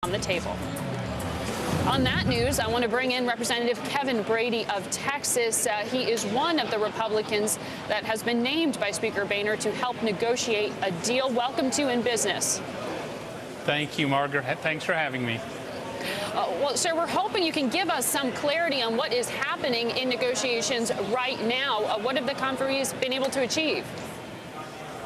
on the table. On that news, I want to bring in Representative Kevin Brady of Texas. He is one of the Republicans that has been named by Speaker Boehner to help negotiate a deal. Welcome to In Business. Thank you, Margaret. Thanks for having me. Well, sir, we're hoping you can give us some clarity on what is happening in negotiations right now. What have the conferees been able to achieve?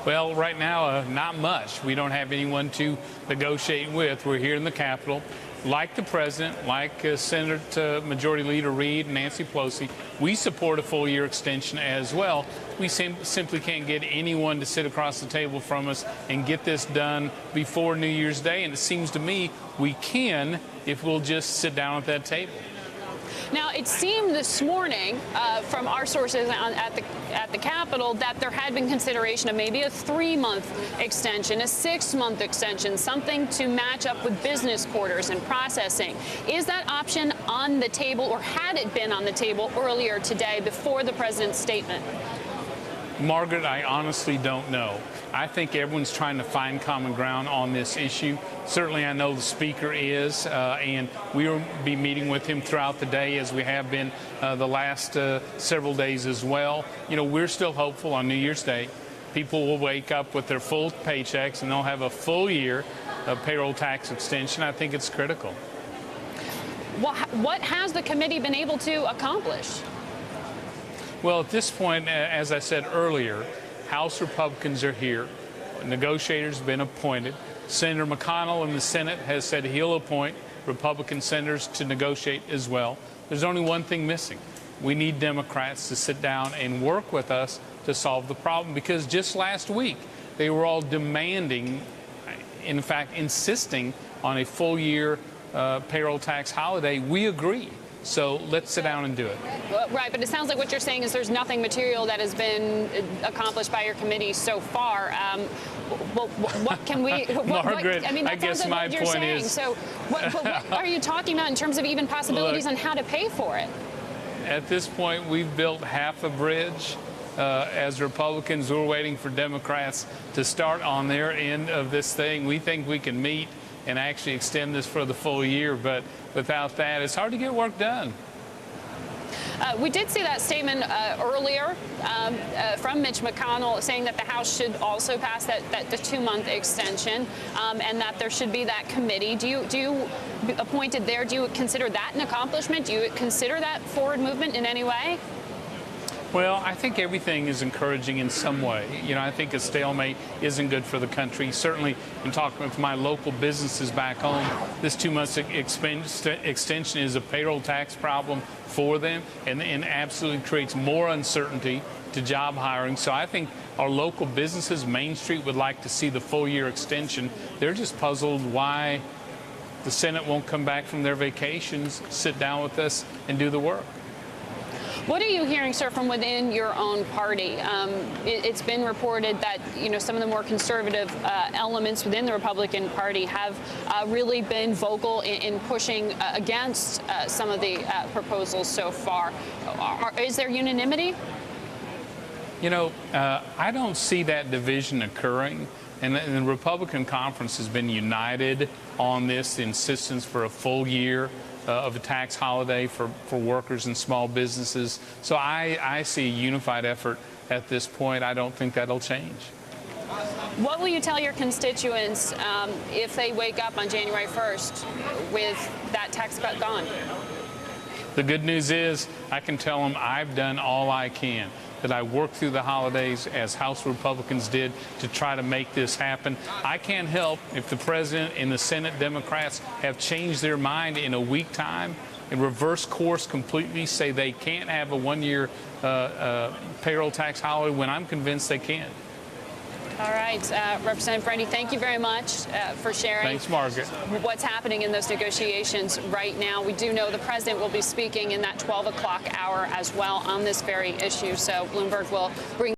Well, right now, not much. We don't have anyone to negotiate with. We're here in the Capitol. Like the president, like Senate Majority Leader Reid and Nancy Pelosi, we support a full-year extension as well. We simply can't get anyone to sit across the table from us and get this done before New Year's Day. And it seems to me we can if we'll just sit down at that table. Now, it seemed this morning from our sources at the Capitol that there had been consideration of maybe a 3-month extension, a 6-month extension, something to match up with business quarters and processing. Is that option on the table, or had it been on the table earlier today before the president's statement? Margaret, I honestly don't know. I think everyone's trying to find common ground on this issue. Certainly, I know the Speaker is, and we will be meeting with him throughout the day, as we have been the last several days as well. You know, we're still hopeful on New Year's Day. People will wake up with their full paychecks, and they'll have a full year of payroll tax extension. I think it's critical. What has the committee been able to accomplish? Well, at this point, as I said earlier, House Republicans are here. Negotiators have been appointed. Senator McConnell in the Senate has said he'll appoint Republican senators to negotiate as well. There's only one thing missing. We need Democrats to sit down and work with us to solve the problem, because just last week they were all demanding, in fact, insisting on a full-year payroll tax holiday. We agree. So let's sit down and do it. Right, but it sounds like what you're saying is there's nothing material that has been accomplished by your committee so far. What can we? Margaret, I mean, that I guess sounds like my what you're point saying. is. So, what are you talking about in terms of even possibilities on how to pay for it? At this point, we've built half a bridge. As Republicans, we're waiting for Democrats to start on their end of this thing. We think we can meet and actually extend this for the full year, but without that, it's hard to get work done. We did see that statement earlier from Mitch McConnell saying that the House should also pass the 2-month extension, and that there should be that committee. Do you appointed there? Do you consider that an accomplishment? Do you consider that forward movement in any way? Well, I think everything is encouraging in some way. You know, I think a stalemate isn't good for the country. Certainly, in talking with my local businesses back home, this 2-month extension is a payroll tax problem for them, and absolutely creates more uncertainty to job hiring. So I think our local businesses, Main Street, would like to see the full-year extension. They're just puzzled why the Senate won't come back from their vacations, sit down with us, and do the work. What are you hearing, sir, from within your own party? It's been reported that, you know, some of the more conservative elements within the Republican Party have really been vocal in pushing against some of the proposals so far. Is there unanimity? You know, I don't see that division occurring. And the Republican conference has been united on this, the insistence for a full year of a tax holiday for workers and small businesses. So I see a unified effort at this point. I don't think that'll change. What will you tell your constituents if they wake up on January 1st with that tax cut gone? The good news is I can tell them I've done all I can, that I worked through the holidays as House Republicans did to try to make this happen. I can't help if the President and the Senate Democrats have changed their mind in a week time and reverse course completely, say they can't have a 1-year payroll tax holiday, when I'm convinced they can. All right, Representative Brady, thank you very much for sharing. Thanks, Margaret. What's happening in those negotiations right now. We do know the president will be speaking in that 12 o'clock hour as well on this very issue, so Bloomberg will bring